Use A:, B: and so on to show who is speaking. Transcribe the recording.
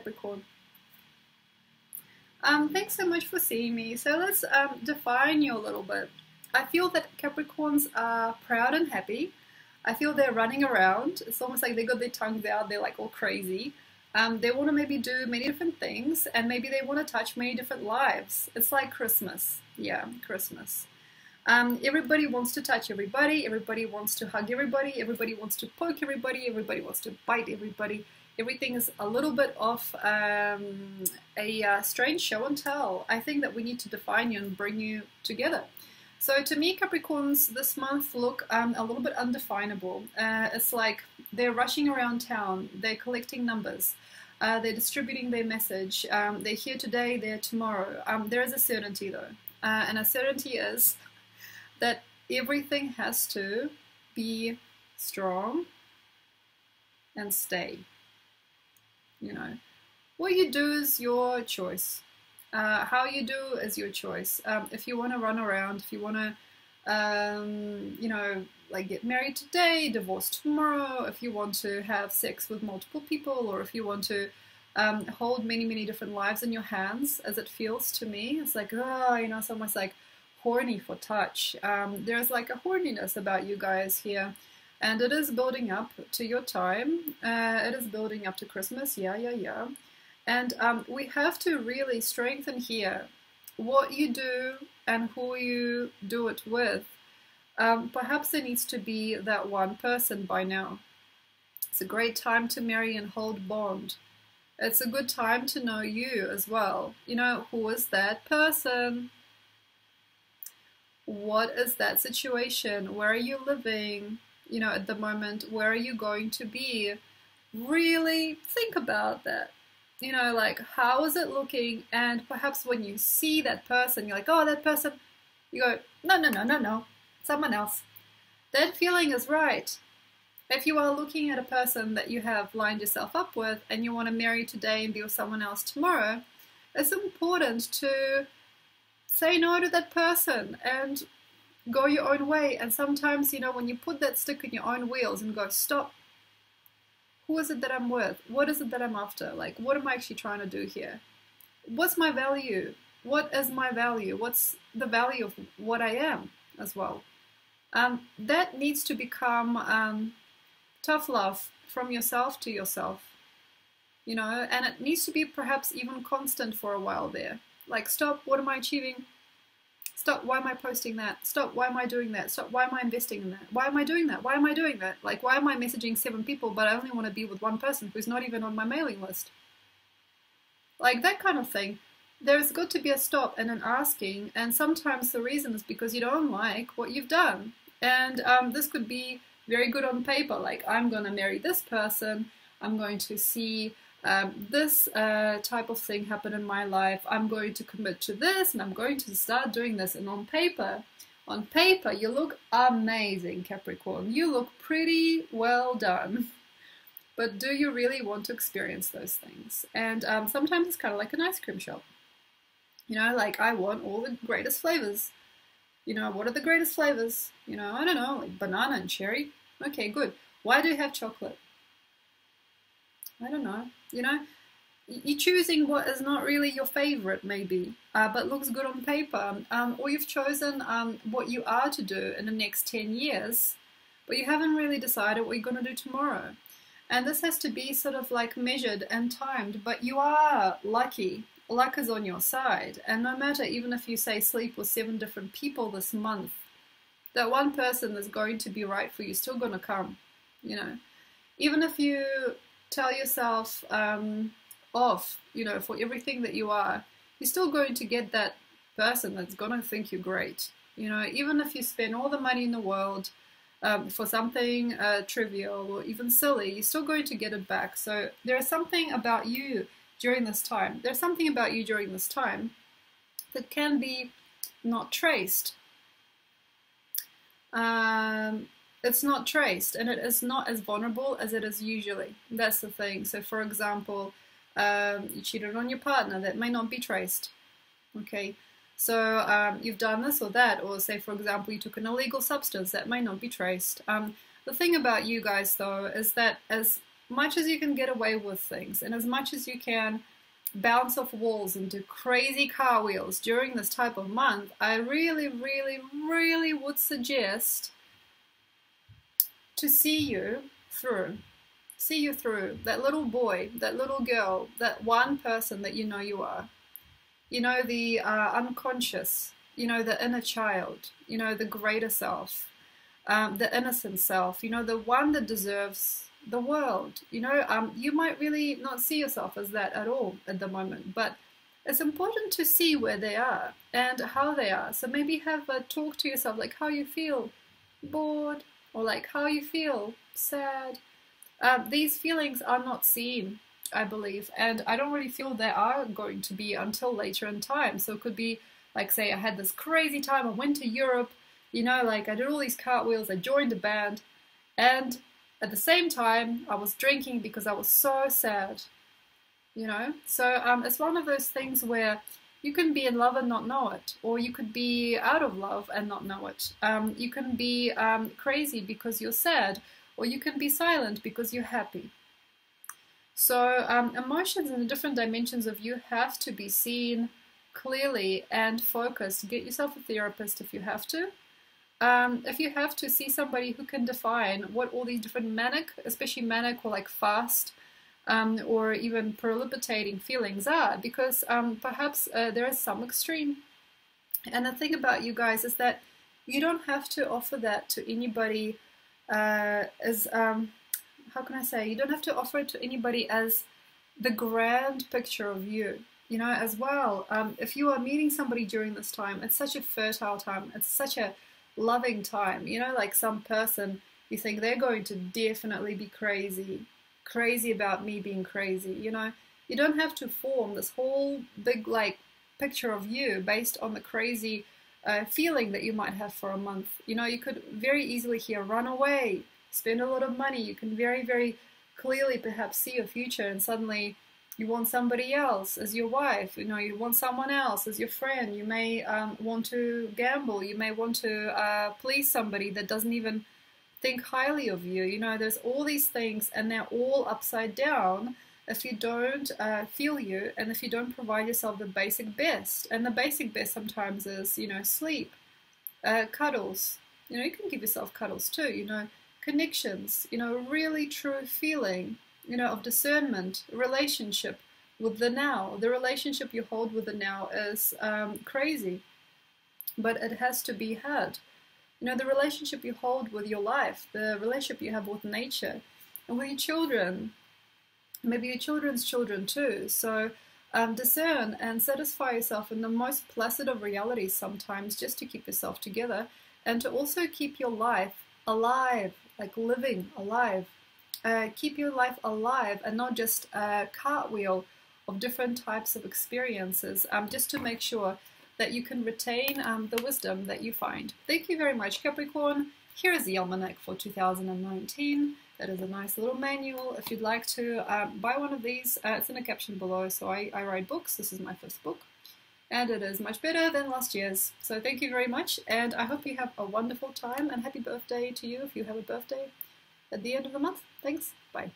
A: Capricorn. Thanks so much for seeing me. So let's define you a little bit. I feel that Capricorns are proud and happy. I feel they're running around. It's almost like they got their tongues out. They're like all crazy. They want to maybe do many different things, and maybe they want to touch many different lives. It's like Christmas. Yeah, Christmas. Everybody wants to touch everybody. Everybody wants to hug everybody. Everybody wants to poke everybody. Everybody wants to bite everybody. Everything is a little bit of a strange show and tell. I think that we need to define you and bring you together. So to me, Capricorns this month look a little bit undefinable. It's like they're rushing around town. They're collecting numbers. They're distributing their message. They're here today, they're tomorrow. There is a certainty though. And a certainty is that everything has to be strong and stay. You know, what you do is your choice. How you do is your choice. If you want to run around, if you want to, you know, like get married today, divorce tomorrow, if you want to have sex with multiple people, or if you want to hold many, many different lives in your hands, as it feels to me, it's like, oh, you know, it's almost like horny for touch. There's like a horniness about you guys here. And it is building up to your time. It is building up to Christmas. Yeah. And we have to really strengthen here what you do and who you do it with. Perhaps there needs to be that one person by now. It's a great time to marry and hold bond. It's a good time to know you as well. You know, who is that person? What is that situation? Where are you living? You know, at the moment, where are you going to be? Really think about that. You know, like, how is it looking? And perhaps when you see that person, you're like, oh, that person, you go, no, someone else. That feeling is right. If you are looking at a person that you have lined yourself up with and you want to marry today and be with someone else tomorrow, it's important to say no to that person and go your own way. And sometimes, you know, when you put that stick in your own wheels and go, stop, who is it that I'm with? What is it that I'm after? Like, what am I actually trying to do here? What's my value? What is my value? What's the value of what I am as well? That needs to become tough love from yourself to yourself, you know, and it needs to be perhaps even constant for a while there. Like, stop, what am I achieving? Stop, why am I posting that? Stop, why am I doing that? Stop, why am I investing in that? Why am I doing that? Why am I doing that? Like, why am I messaging 7 people, but I only want to be with one person who's not even on my mailing list? Like, that kind of thing. There's got to be a stop and an asking, and sometimes the reason is because you don't like what you've done. And this could be very good on paper, like, I'm going to marry this person, I'm going to see this type of thing happen in my life, I'm going to commit to this, and I'm going to start doing this. And on paper, you look amazing, Capricorn. You look pretty well done. But do you really want to experience those things? And sometimes it's kind of like an ice cream shop. You know, like, I want all the greatest flavors. You know, what are the greatest flavors? You know, I don't know, like banana and cherry. Okay, good. Why do you have chocolate? I don't know. You know, you're choosing what is not really your favorite, maybe, but looks good on paper. Or you've chosen what you are to do in the next 10 years, but you haven't really decided what you're going to do tomorrow. And this has to be sort of like measured and timed, but you are lucky. Luck is on your side. And no matter, even if you say sleep with 7 different people this month, that one person is going to be right for you, still going to come, you know. Even if you tell yourself off, you know, for everything that you are, you're still going to get that person that's going to think you're great. You know, even if you spend all the money in the world for something trivial or even silly, you're still going to get it back. So there is something about you during this time. There's something about you during this time that can be not traced. It's not traced, and it is not as vulnerable as it is usually. That's the thing. So for example, you cheated on your partner, that may not be traced. Okay, so you've done this or that, or say for example you took an illegal substance, that may not be traced. The thing about you guys though is that as much as you can get away with things, and as much as you can bounce off walls and do crazy cartwheels during this type of month, I really, really, really would suggest to see you through. See you through. That little boy, that little girl, that one person that you know you are. You know, the unconscious, you know, the inner child, you know, the greater self, the innocent self, you know, the one that deserves the world. You know, you might really not see yourself as that at all at the moment, but it's important to see where they are and how they are. So maybe have a talk to yourself, like how you feel bored, or like how you feel sad. These feelings are not seen, I believe, and I don't really feel they are going to be until later in time. So it could be like, say I had this crazy time, I went to Europe, you know, like I did all these cartwheels, I joined a band, and at the same time I was drinking because I was so sad, you know. So it's one of those things where you can be in love and not know it, or you could be out of love and not know it. You can be crazy because you're sad, or you can be silent because you're happy. So emotions in the different dimensions of you have to be seen clearly and focused. Get yourself a therapist if you have to. If you have to, see somebody who can define what all these different manic, especially manic or like fast, or even precipitating feelings are, because perhaps there is some extreme. And the thing about you guys is that you don't have to offer that to anybody as, how can I say, you don't have to offer it to anybody as the grand picture of you, you know, as well. If you are meeting somebody during this time, it's such a fertile time, it's such a loving time, you know, like some person, you think they're going to definitely be crazy about me being crazy, you know. You don't have to form this whole big like picture of you based on the crazy feeling that you might have for a month. You know, you could very easily here run away, spend a lot of money. You can very, very clearly perhaps see your future, and suddenly you want somebody else as your wife, you know, you want someone else as your friend. You may want to gamble, you may want to please somebody that doesn't even think highly of you. You know, there's all these things, and they're all upside down if you don't feel you, and if you don't provide yourself the basic best. And the basic best sometimes is, you know, sleep, cuddles. You know, you can give yourself cuddles too, you know, connections, you know, really true feeling, you know, of discernment, relationship with the now. The relationship you hold with the now is crazy, but it has to be had. You know, the relationship you hold with your life, the relationship you have with nature, and with your children, maybe your children's children too. So discern and satisfy yourself in the most placid of realities sometimes, just to keep yourself together, and to also keep your life alive, like living alive. Keep your life alive and not just a cartwheel of different types of experiences, just to make sure that you can retain the wisdom that you find. Thank you very much, Capricorn. Here is the almanac for 2019. That is a nice little manual. If you'd like to buy one of these, it's in the caption below. So I write books. This is my 5th book, and it is much better than last year's. So thank you very much, and I hope you have a wonderful time, and happy birthday to you if you have a birthday at the end of the month. Thanks. Bye.